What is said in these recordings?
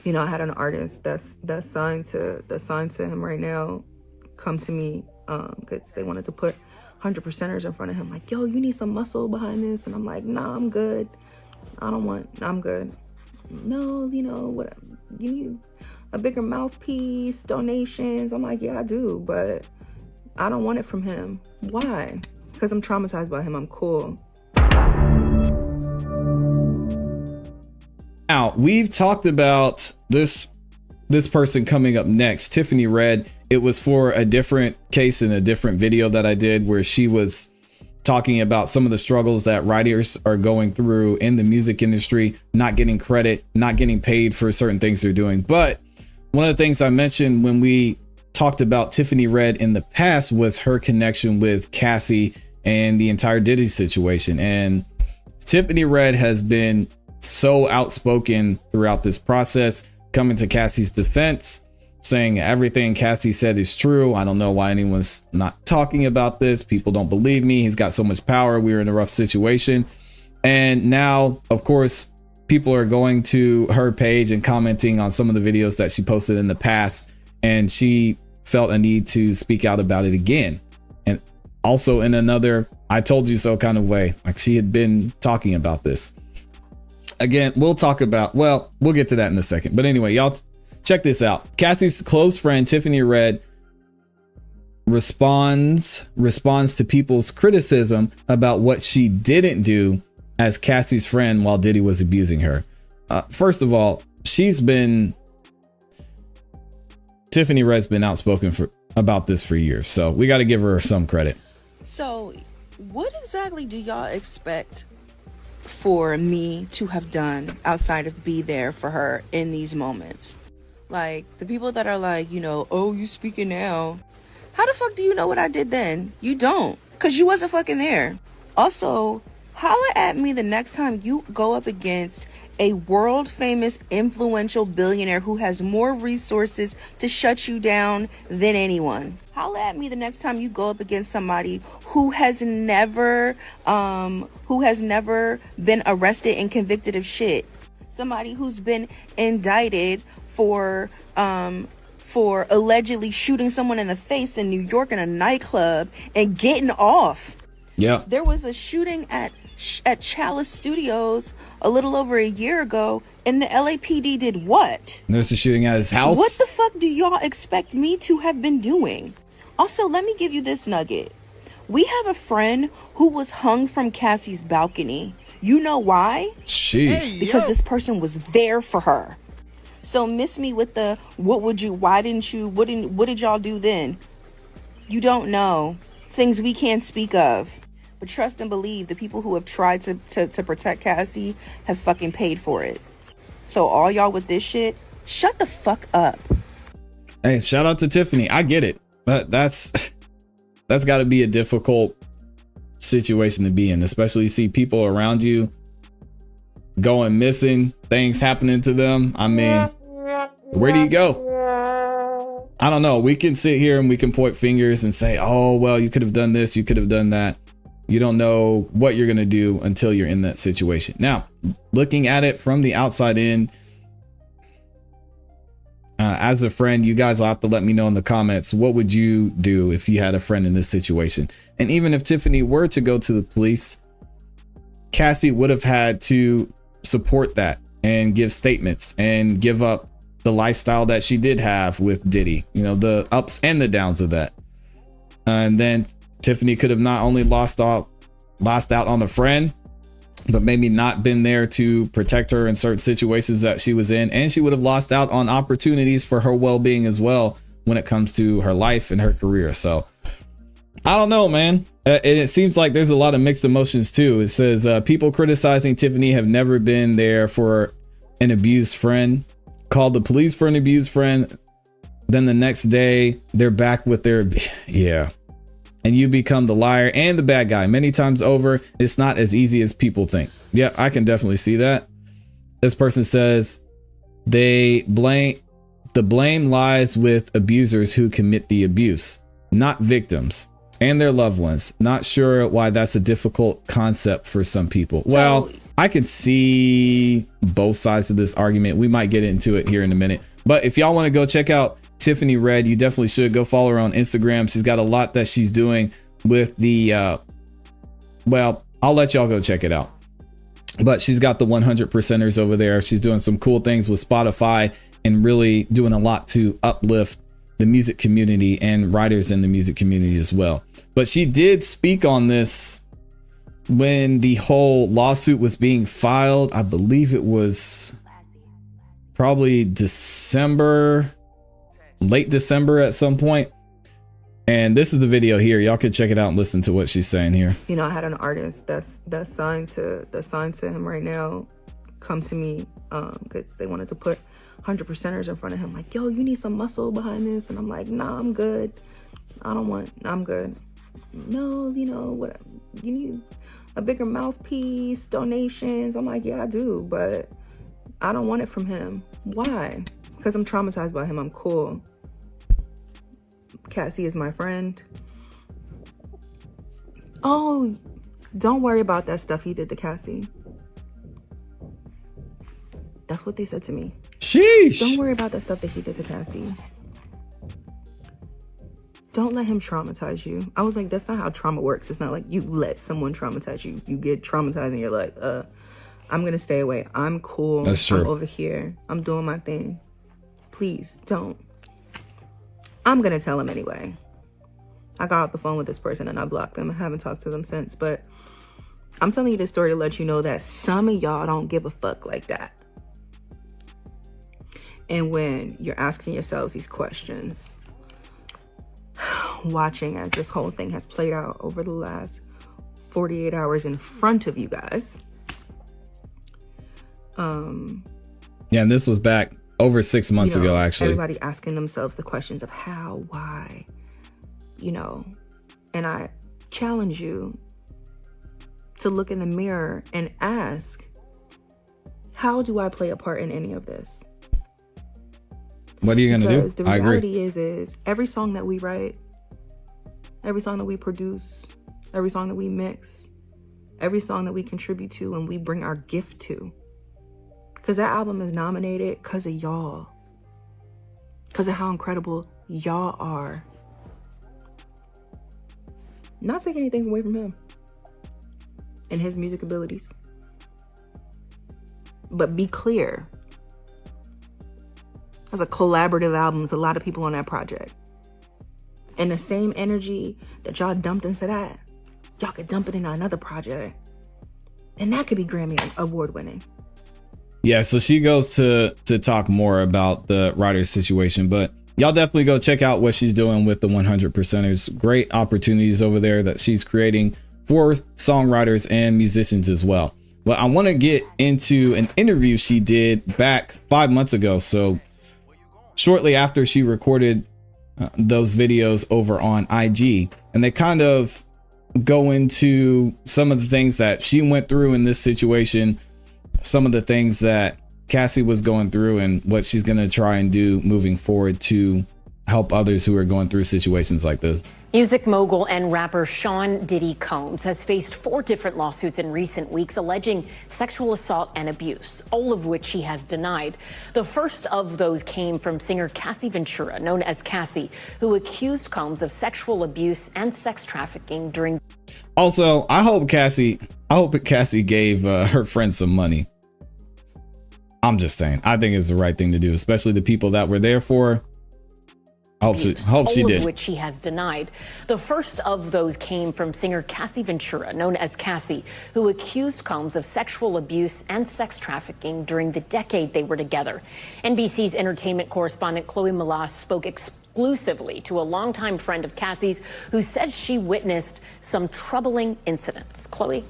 You know, I had an artist that's signed to him right now come to me because they wanted to put 100%ers in front of him. Like, yo, you need some muscle behind this. And I'm like, nah, I'm good. I'm good. No, you know, what, you need a bigger mouthpiece, donations. I'm like, yeah, I do, but I don't want it from him. Why? Because I'm traumatized by him. I'm cool. Now, we've talked about this person coming up next, Tiffany Red. It was for a different case in a different video that I did where she was talking about some of the struggles that writers are going through in the music industry, not getting credit, not getting paid for certain things they're doing. But one of the things I mentioned when we talked about Tiffany Red in the past was her connection with Cassie and the entire Diddy situation. And Tiffany Red has been so outspoken throughout this process, coming to Cassie's defense, saying everything Cassie said is true. I don't know why anyone's not talking about this. People don't believe me. He's got so much power. We were in a rough situation. And now, of course, people are going to her page and commenting on some of the videos that she posted in the past. And she felt a need to speak out about it again. And also in another I told you so kind of way, like she had been talking about this. Again, we'll get to that in a second. But anyway, y'all check this out. Cassie's close friend, Tiffany Red, responds to people's criticism about what she didn't do as Cassie's friend while Diddy was abusing her. First of all, Tiffany Red's been outspoken about this for years. So we got to give her some credit. So what exactly do y'all expect for me to have done outside of be there for her in these moments? Like, the people that are like, you know, oh, you speaking now. How the fuck do you know what I did then? You don't, because you wasn't fucking there. Also, holla at me the next time you go up against a world famous influential billionaire who has more resources to shut you down than anyone. Holla at me the next time you go up against somebody who has never been arrested and convicted of shit. Somebody who's been indicted for allegedly shooting someone in the face in New York in a nightclub and getting off. Yeah. There was a shooting at ClassE Studios a little over a year ago, and the LAPD did what? There's a shooting at his house. What the fuck do y'all expect me to have been doing? Also, let me give you this nugget. We have a friend who was hung from Cassie's balcony. You know why? Jeez. Because this person was there for her. So miss me with the what did y'all do then? You don't know. Things we can't speak of. But trust and believe the people who have tried to protect Cassie have fucking paid for it. So all y'all with this shit, shut the fuck up. Hey, shout out to Tiffany. I get it. But that's got to be a difficult situation to be in, especially see people around you going missing, things happening to them. I mean, where do you go? I don't know. We can sit here and we can point fingers and say, oh, well, you could have done this, you could have done that. You don't know what you're going to do until you're in that situation. Now, looking at it from the outside in, as a friend, you guys will have to let me know in the comments, what would you do if you had a friend in this situation? And even if Tiffany were to go to the police, Cassie would have had to support that and give statements and give up the lifestyle that she did have with Diddy, you know, the ups and the downs of that. And then Tiffany could have not only lost out on a friend, but maybe not been there to protect her in certain situations that she was in. And she would have lost out on opportunities for her well-being as well when it comes to her life and her career. So I don't know, man. And it seems like there's a lot of mixed emotions too. It says people criticizing Tiffany have never been there for an abused friend, called the police for an abused friend. Then the next day they're back with their, yeah. And you become the liar and the bad guy many times over. It's not as easy as people think. Yeah, I can definitely see that. This person says the blame lies with abusers who commit the abuse, not victims and their loved ones. Not sure why that's a difficult concept for some people. Well, I can see both sides of this argument. We might get into it here in a minute. But if y'all want to go check out Tiffany Red, you definitely should go follow her on Instagram. She's got a lot that she's doing with the, well, I'll let y'all go check it out. But she's got the 100%ers over there. She's doing some cool things with Spotify and really doing a lot to uplift the music community and writers in the music community as well. But she did speak on this when the whole lawsuit was being filed. I believe it was probably December, late December at some point. And this is the video here. Y'all can check it out and listen to what she's saying here. You know, I had an artist that's signed to him right now come to me because they wanted to put 100%ers in front of him. Like, yo, you need some muscle behind this. And I'm like, nah, I'm good. I'm good. No, you know, what you need a bigger mouthpiece, donations. I'm like, yeah, I do, but I don't want it from him. Why? Because I'm traumatized by him. I'm cool. Cassie is my friend. Oh, don't worry about that stuff he did to Cassie. That's what they said to me. Sheesh. Don't worry about that stuff that he did to Cassie. Don't let him traumatize you. I was like, that's not how trauma works. It's not like you let someone traumatize you. You get traumatized and you're like, I'm gonna stay away. I'm cool. That's true. I'm over here. I'm doing my thing. Please don't. I'm gonna tell him anyway. I got off the phone with this person and I blocked them. I haven't talked to them since, but I'm telling you this story to let you know that some of y'all don't give a fuck like that. And when you're asking yourselves these questions, watching as this whole thing has played out over the last 48 hours in front of you guys. Yeah, and this was back over 6 months ago, actually. Everybody asking themselves the questions of how, why, you know, and I challenge you to look in the mirror and ask, how do I play a part in any of this? What are you going to do? Because the reality is every song that we write, every song that we produce, every song that we mix, every song that we contribute to and we bring our gift to, because that album is nominated because of y'all, because of how incredible y'all are. Not taking anything away from him and his music abilities, but be clear. That's a collaborative album. There's a lot of people on that project. And the same energy that y'all dumped into that, y'all could dump it in another project. And that could be Grammy award winning. Yeah, so she goes to talk more about the writer situation, but y'all definitely go check out what she's doing with the 100%ers. Great opportunities over there that she's creating for songwriters and musicians as well. But I want to get into an interview she did back 5 months ago. So shortly after she recorded those videos over on IG, and they kind of go into some of the things that she went through in this situation, some of the things that Cassie was going through, and what she's going to try and do moving forward to help others who are going through situations like this. Music mogul and rapper Sean Diddy Combs has faced 4 different lawsuits in recent weeks alleging sexual assault and abuse, all of which he has denied. The first of those came from singer Cassie Ventura, known as Cassie, who accused Combs of sexual abuse and sex trafficking during. Also, I hope Cassie gave her friend some money. I'm just saying, I think it's the right thing to do, especially the people that were there for her. Hope she did. Which he has denied. The first of those came from singer Cassie Ventura, known as Cassie, who accused Combs of sexual abuse and sex trafficking during the decade they were together. NBC's entertainment correspondent Chloe Malas spoke exclusively to a longtime friend of Cassie's who said she witnessed some troubling incidents. Chloe?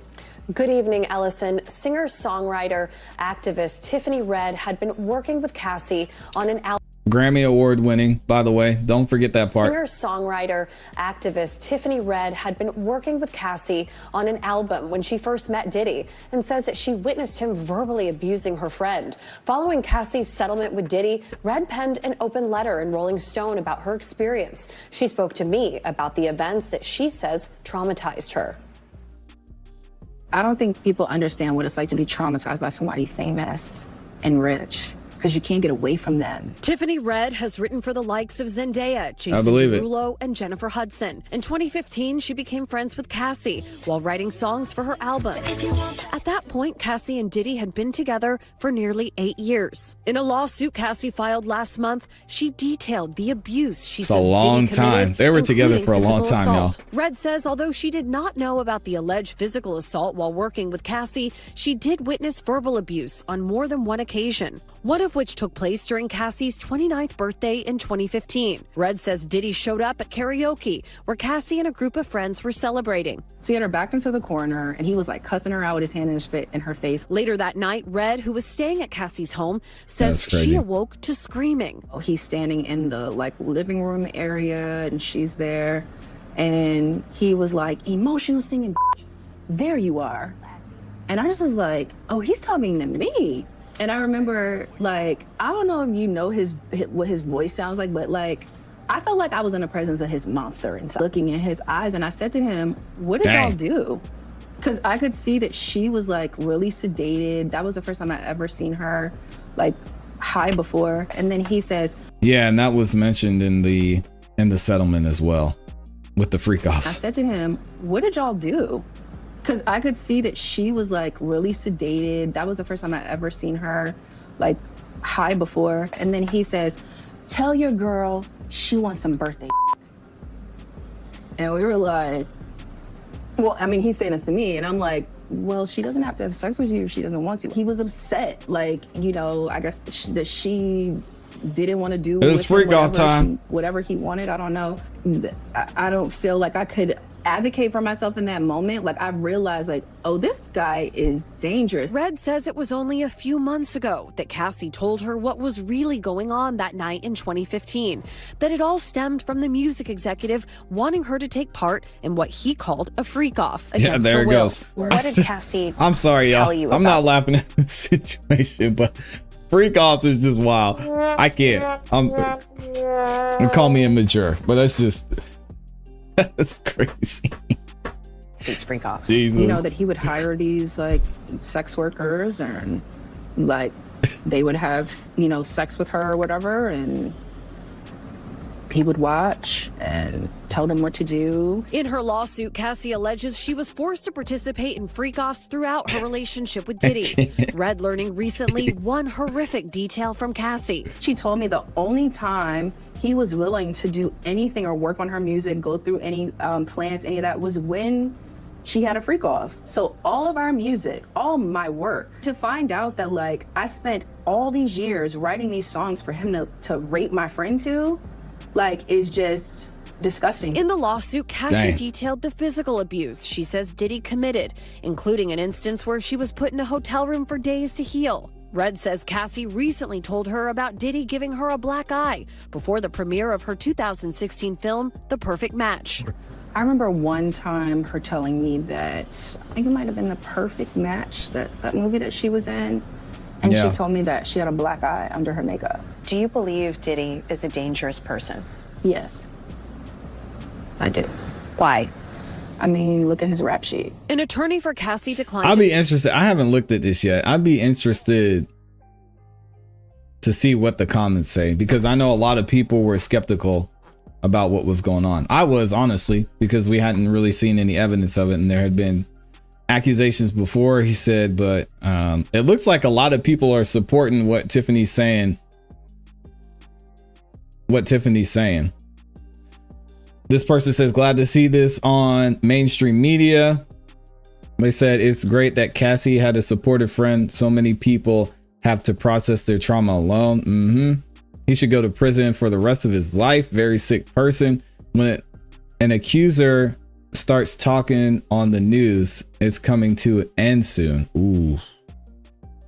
Good evening, Ellison. Singer-songwriter, activist Tiffany Red had been working with Cassie on an album. Grammy award winning, by the way. Don't forget that part. Singer-songwriter, activist Tiffany Red had been working with Cassie on an album when she first met Diddy, and says that she witnessed him verbally abusing her friend. Following Cassie's settlement with Diddy, Red penned an open letter in Rolling Stone about her experience. She spoke to me about the events that she says traumatized her. I don't think people understand what it's like to be traumatized by somebody famous and rich, because you can't get away from them. Tiffany Red has written for the likes of Zendaya, Jason believe it. Derulo, and Jennifer Hudson. In 2015, she became friends with Cassie while writing songs for her album. At that point, Cassie and Diddy had been together for nearly 8 years. In a lawsuit Cassie filed last month, she detailed the abuse she says a long Diddy committed, time. They were together including for a long physical time, y'all. assault. Red says although she did not know about the alleged physical assault while working with Cassie, she did witness verbal abuse on more than one occasion, one of which took place during Cassie's 29th birthday in 2015. Red says Diddy showed up at karaoke, where Cassie and a group of friends were celebrating. So he had her back into the corner, and he was like cussing her out with his hand in her face. Later that night, Red, who was staying at Cassie's home, says That's crazy. she awoke to screaming. He's standing in the like living room area, and she's there, and he was like, emotional singing, bitch. There you are. And I just was like, oh, he's talking to me. And I remember, like, I don't know if you know what his voice sounds like, but like, I felt like I was in the presence of his monster inside, looking in his eyes, and I said to him, what did y'all do? Because I could see that she was like really sedated. That was the first time I ever seen her like high before. And then he says, Yeah, and that was mentioned in the settlement as well with the freak I offs. said to him, what did y'all do? Because I could see that she was like really sedated. That was the first time I ever seen her like high before. And then he says, tell your girl she wants some birthday. And we were like, well, I mean, he's saying this to me, and I'm like, well, she doesn't have to have sex with you if she doesn't want to. He was upset, like, you know, I guess that she didn't want to do It was with him freak off time. whatever he wanted. I don't know. I don't feel like I could advocate for myself in that moment. Like, I realized, like, oh, this guy is dangerous. Red says it was only a few months ago that Cassie told her what was really going on that night in 2015, that it all stemmed from the music executive wanting her to take part in what he called a freak-off against Yeah, there her it will. goes. What did Cassie I'm sorry, tell y'all. you I'm about? not laughing at the situation, but freak offs is just wild. I can't. Call me immature, but that's just that's crazy. These freak offs. Jesus. You know, that he would hire these like sex workers, and like they would have, you know, sex with her or whatever, and he would watch and tell them what to do. In her lawsuit, Cassie alleges she was forced to participate in freak-offs throughout her relationship with Diddy. Red learning recently one horrific detail from Cassie. She told me the only time he was willing to do anything or work on her music, go through any plans, any of that, was when she had a freak off. So all of our music, all my work, to find out that like I spent all these years writing these songs for him to rape my friend to, like, is just disgusting. In the lawsuit, Cassie Dang. detailed the physical abuse she says Diddy committed, including an instance where she was put in a hotel room for days to heal. Red says Cassie recently told her about Diddy giving her a black eye before the premiere of her 2016 film, The Perfect Match. I remember one time her telling me that, I think it might have been The Perfect Match, that movie that she was in, and Yeah. she told me that she had a black eye under her makeup. Do you believe Diddy is a dangerous person? Yes, I do. Why? I mean, look at his rap sheet. An attorney for Cassie declined I'll to be interested. I haven't looked at this yet. I'd be interested to see what the comments say, because I know a lot of people were skeptical about what was going on. I was, honestly, because we hadn't really seen any evidence of it, and there had been accusations before, he said, but it looks like a lot of people are supporting what Tiffany's saying. This person says, glad to see this on mainstream media. They said it's great that Cassie had a supportive friend. So many people have to process their trauma alone. He should go to prison for the rest of his life. Very sick person. When an accuser starts talking on the news, it's coming to an end soon. Ooh.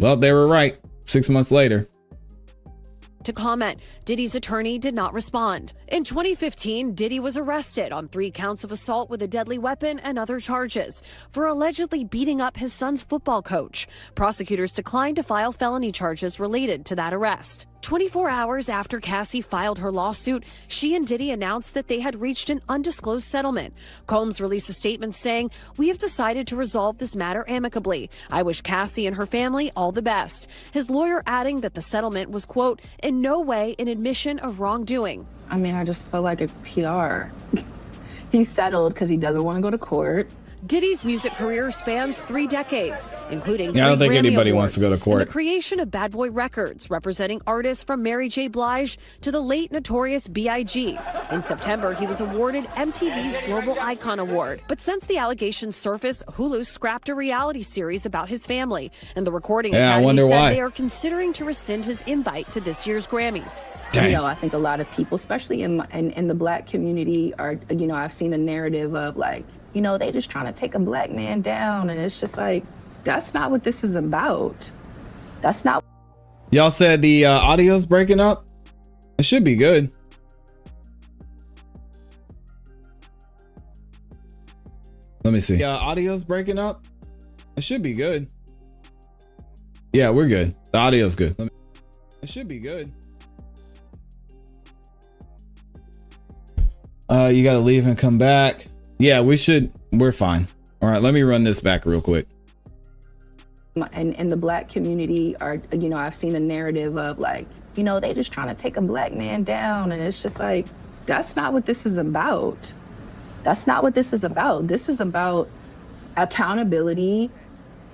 Well, they were right. 6 months later. to comment. Diddy's attorney did not respond. In 2015, Diddy was arrested on 3 counts of assault with a deadly weapon and other charges for allegedly beating up his son's football coach. Prosecutors declined to file felony charges related to that arrest. 24 hours after Cassie filed her lawsuit, she and Diddy announced that they had reached an undisclosed settlement. Combs released a statement saying, "We have decided to resolve this matter amicably. I wish Cassie and her family all the best." His lawyer adding that the settlement was, quote, "in no way an admission of wrongdoing." I mean, I just feel like it's PR. He's settled because he doesn't want to go to court. Diddy's music career spans 3 decades, including Yeah, I don't three think Grammy anybody wants to go to Awards, court. and the creation of Bad Boy Records, representing artists from Mary J. Blige to the late Notorious B.I.G. In September, he was awarded MTV's Global Icon Award. But since the allegations surfaced, Hulu scrapped a reality series about his family, and the Recording Yeah, I Academy wonder said why. they are considering to rescind his invite to this year's Grammys. Dang. You know, I think a lot of people, especially in the black community, are, you know, I've seen the narrative of like, you know, they just trying to take a black man down. And it's just like, that's not what this is about. That's not. Y'all said the audio's breaking up. It should be good. Let me see. Yeah, audio's breaking up. It should be good. Yeah, we're good. The audio's good. It should be good. You gotta leave and come back. Yeah, we're fine. All right, let me run this back real quick. And the black community are, you know, I've seen the narrative of like, you know, they just trying to take a black man down. And it's just like, that's not what this is about. That's not what this is about. This is about accountability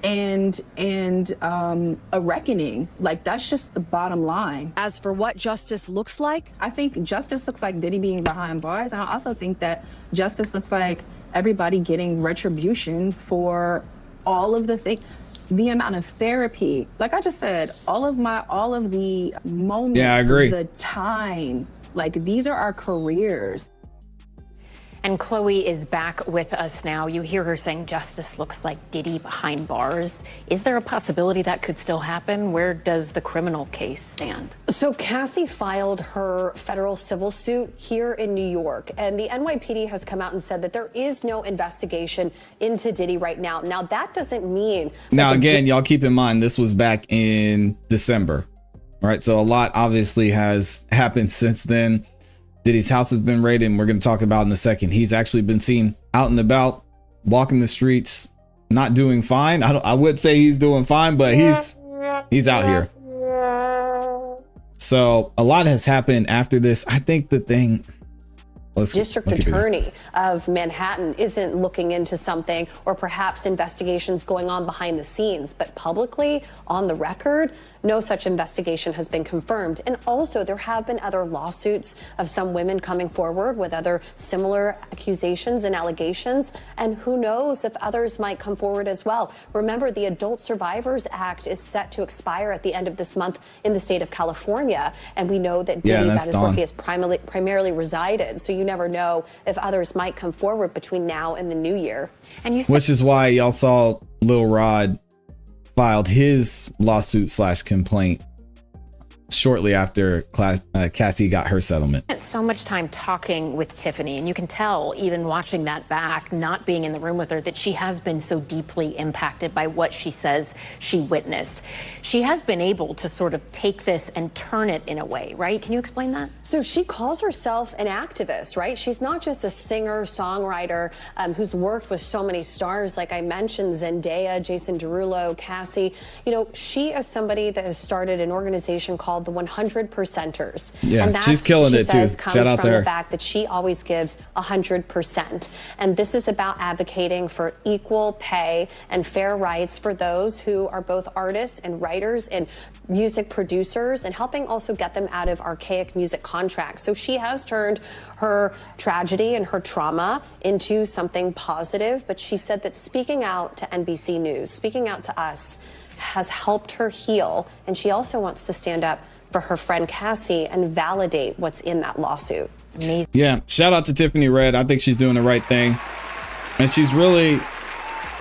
and a reckoning. Like, that's just the bottom line. As for what justice looks like, I think justice looks like Diddy being behind bars. And I also think that justice looks like everybody getting retribution for all of the things, the amount of therapy. Like I just said, all of the moments, Yeah, I agree. the time, like these are our careers. And Chloe is back with us now. You hear her saying justice looks like Diddy behind bars. Is there a possibility that could still happen? Where does the criminal case stand? So Cassie filed her federal civil suit here in New York, and the NYPD has come out and said that there is no investigation into Diddy right now. Now, that doesn't mean... Now, again, y'all keep in mind, this was back in December, right? So a lot obviously has happened since then. Diddy's house has been raided, and we're going to talk about in a second. He's actually been seen out and about, walking the streets, not doing fine. I would say he's doing fine, but he's out here. So a lot has happened after this. I think the thing... District Attorney of Manhattan isn't looking into something, or perhaps investigations going on behind the scenes, but publicly on the record, no such investigation has been confirmed. And also there have been other lawsuits of some women coming forward with other similar accusations and allegations. And who knows if others might come forward as well. Remember, the Adult Survivors Act is set to expire at the end of this month in the state of California. And we know that Diddy, that is where he has primarily resided. So you never know if others might come forward between now and the new year. And which is why y'all saw Lil Rod filed his lawsuit / complaint shortly after Cassie got her settlement. Spent so much time talking with Tiffany, and you can tell, even watching that back, not being in the room with her, that she has been so deeply impacted by what she says she witnessed. She has been able to sort of take this and turn it in a way, right? Can you explain that? So she calls herself an activist, right? She's not just a singer, songwriter who's worked with so many stars, like I mentioned, Zendaya, Jason Derulo, Cassie. You know, she is somebody that has started an organization called the 100 Percenters. Yeah, and that, she's killing it too. Shout out to her. The fact that she always gives 100%. And this is about advocating for equal pay and fair rights for those who are both artists and writers and music producers, and helping also get them out of archaic music contracts. So she has turned her tragedy and her trauma into something positive. But she said that speaking out to NBC News, speaking out to us, has helped her heal. And she also wants to stand up for her friend Cassie and validate what's in that lawsuit. Amazing. Yeah, shout out to Tiffany Red. I think she's doing the right thing. And she's really,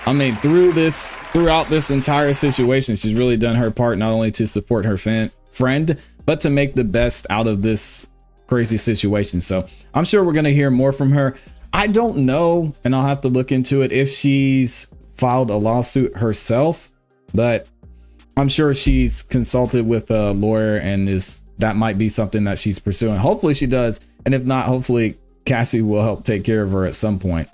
I mean, throughout this entire situation, she's really done her part, not only to support her friend, but to make the best out of this crazy situation. So I'm sure we're going to hear more from her. I don't know, and I'll have to look into it, if she's filed a lawsuit herself, but I'm sure she's consulted with a lawyer and is that might be something that she's pursuing. Hopefully she does. And if not, hopefully Cassie will help take care of her at some point.